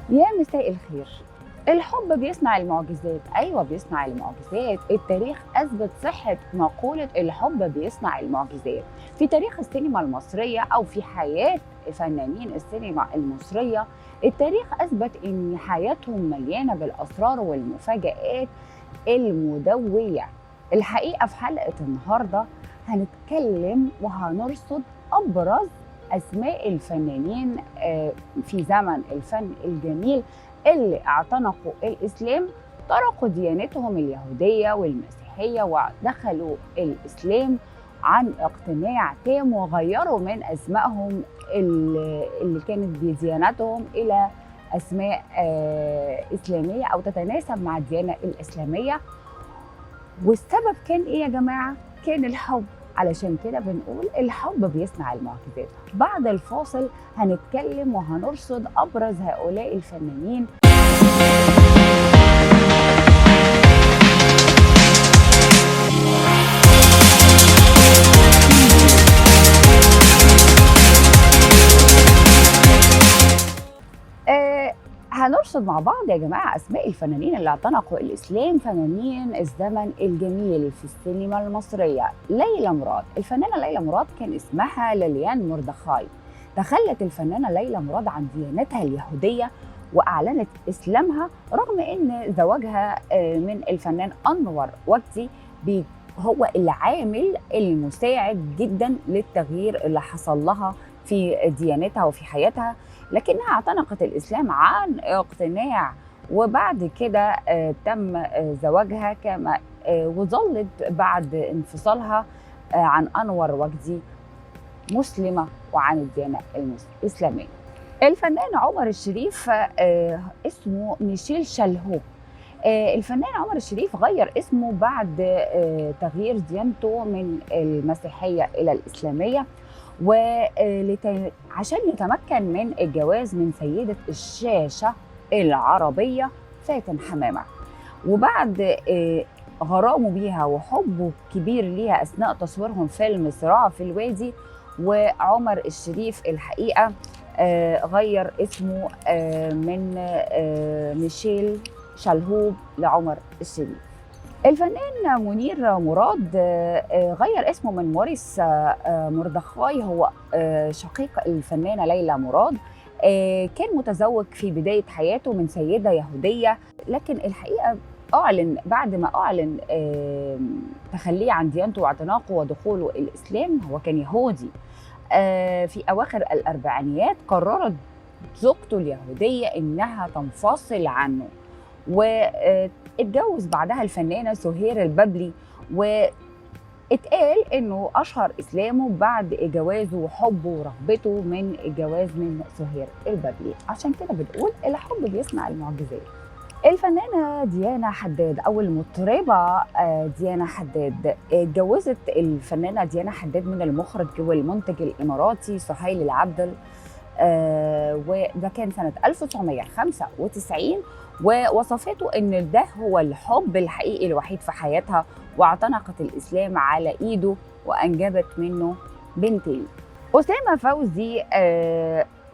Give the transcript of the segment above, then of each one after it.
يا مساء الخير. الحب بيصنع المعجزات، أيوة بيصنع المعجزات. التاريخ أثبت صحة مقولة الحب بيصنع المعجزات. في تاريخ السينما المصرية أو في حياة فنانين السينما المصرية، التاريخ أثبت إن حياتهم مليانة بالأسرار والمفاجآت المدوية. الحقيقة في حلقة النهاردة هنتكلم وهنرصد أبرز أسماء الفنانين في زمن الفن الجميل اللي اعتنقوا الإسلام، تركوا ديانتهم اليهودية والمسيحية ودخلوا الإسلام عن اقتناع تام، وغيروا من أسمائهم اللي كانت بديانتهم إلى أسماء إسلامية أو تتناسب مع الديانة الإسلامية. والسبب كان ايه يا جماعه؟ كان الحب. علشان كده بنقول الحب بيصنع المعجزات. بعد الفاصل هنتكلم وهنرصد ابرز هؤلاء الفنانين. هنرصد مع بعض يا جماعة أسماء الفنانين اللي اعتنقوا الإسلام، فنانين الزمن الجميل في السينما المصرية. ليلى مراد، الفنانة ليلى مراد كان اسمها ليليان مردخاي. تخلت الفنانة ليلى مراد عن ديانتها اليهودية وأعلنت إسلامها، رغم أن زواجها من الفنان أنور وجدي هو العامل المساعد جدا للتغيير اللي حصل لها في ديانتها وفي حياتها، لكنها اعتنقت الإسلام عن اقتناع. وبعد كده تم زواجها كما وظلت بعد انفصالها عن أنور وجدي مسلمة وعن الديانة الإسلامية. الفنان عمر الشريف اسمه ميشيل شالهو. الفنان عمر الشريف غير اسمه بعد تغيير ديانته من المسيحية إلى الإسلامية، وعشان يتمكن من الجواز من سيدة الشاشة العربية فاتن حمامة. وبعد غرامه بيها وحبه كبير ليها أثناء تصويرهم فيلم صراع في الوادي، وعمر الشريف الحقيقة غير اسمه من ميشيل شالهوب لعمر الشريف. الفنان منير مراد غير اسمه من موريس مردخاي، هو شقيق الفنانة ليلى مراد. كان متزوج في بداية حياته من سيدة يهودية، لكن الحقيقة بعد ما أعلن تخليه عن ديانته واعتناقه ودخوله الإسلام، هو كان يهودي. في أواخر الأربعينيات قررت زوجته اليهودية إنها تنفصل عنه، واتجوز بعدها الفنانة سهير البابلي، واتقال إنه أشهر إسلامه بعد جوازه وحبه ورغبته من الجواز من سهير البابلي. عشان كده بنقول الحب بيصنع المعجزات. الفنانة ديانا حداد أو المطربة ديانا حداد، اتجوزت الفنانة ديانا حداد من المخرج والمنتج الإماراتي سهيل العبدل، وده كان سنة 1995، ووصفته إن ده هو الحب الحقيقي الوحيد في حياتها، واعتنقت الإسلام على إيده وأنجبت منه بنتين. أسامة فوزي،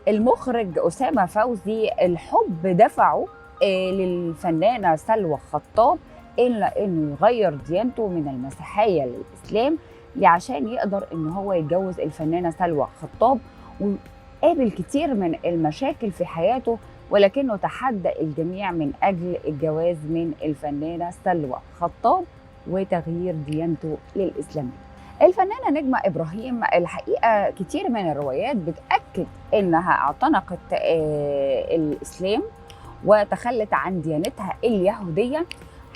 المخرج أسامة فوزي الحب دفعه للفنانة سلوى خطاب إلا إنه يغير ديانته من المسيحية للإسلام عشان يقدر إن هو يتجوز الفنانة سلوى خطاب. وقابل كتير من المشاكل في حياته، ولكنه تحدى الجميع من أجل الجواز من الفنانة سلوى خطاب وتغيير ديانته للإسلام. الفنانة نجمة إبراهيم الحقيقة كتير من الروايات بتأكد إنها اعتنقت الإسلام وتخلت عن ديانتها اليهودية،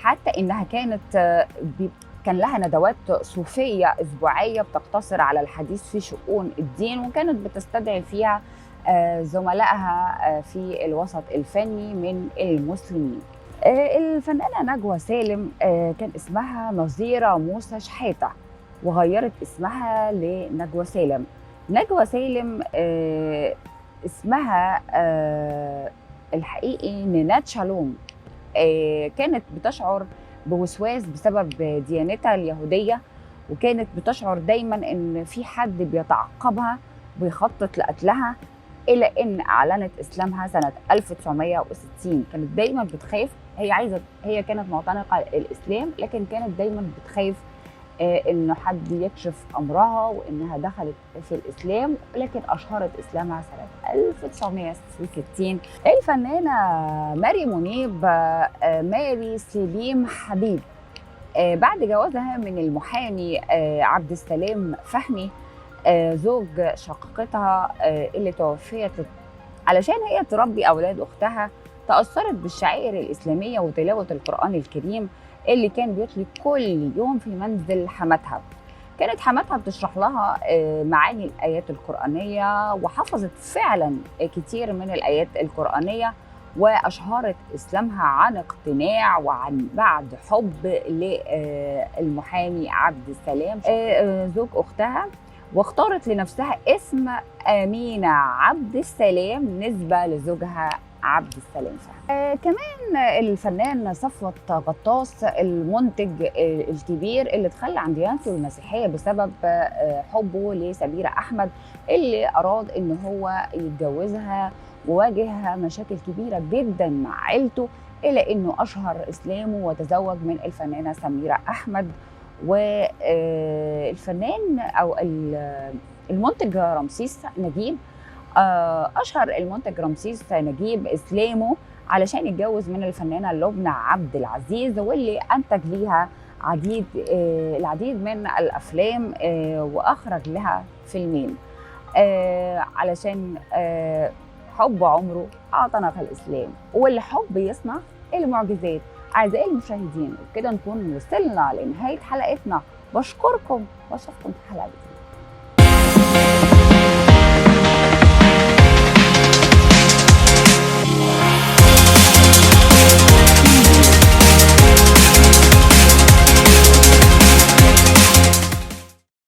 حتى إنها كان لها ندوات صوفية أسبوعية بتقتصر على الحديث في شؤون الدين، وكانت بتستدعي فيها زملائها في الوسط الفني من المسلمين. الفنانة نجوى سالم كان اسمها نظيرة موسى شحاتة، وغيرت اسمها لنجوى سالم. نجوى سالم اسمها الحقيقي نينات شالوم. كانت بتشعر بوسواس بسبب ديانتها اليهودية، وكانت بتشعر دايما ان في حد بيتعقبها بيخطط لقتلها، إلى أن أعلنت إسلامها سنة 1960. كانت دايما بتخاف، هي كانت معتنقة الإسلام، لكن كانت دايما بتخاف إنه حد يكشف أمرها وإنها دخلت في الإسلام، لكن أشهرت إسلامها سنة 1960. الفنانة ماري منيب، ماري سليم حبيب، بعد جوازها من المحامي عبد السلام فهمي زوج شقيقتها اللي توفيت، علشان هي تربي أولاد أختها، تأثرت بالشعائر الإسلامية وتلاوة القرآن الكريم اللي كان بيتلي كل يوم في منزل حماتها. كانت حماتها بتشرح لها معاني الآيات القرآنية، وحفظت فعلا كتير من الآيات القرآنية، وأشهرت إسلامها عن اقتناع وعن بعد حب للمحامي عبد السلام زوج أختها، واختارت لنفسها اسم أمينة عبد السلام نسبة لزوجها عبد السلام فهمي. كمان الفنان صفوت غطاس، المنتج الكبير اللي تخلى عن ديانته المسيحية بسبب حبه لسميرة أحمد، اللي أراد إن هو يتجوزها، وواجه مشاكل كبيرة جدا مع عيلته، إلى إنه أشهر إسلامه وتزوج من الفنانة سميرة أحمد. والفنان أو المنتج رمسيس نجيب، أشهر المنتج رمسيس نجيب إسلامه علشان يتجوز من الفنانة لبنى عبد العزيز، واللي أنتج ليها العديد من الأفلام، وأخرج لها فيلمين علشان حب عمره اعتنق الإسلام، والحب يصنع المعجزات. أعزائي المشاهدين، وبكده نكون وصلنا لنهاية حلقتنا. بشكركم واشوفكم في حلقة جديدة.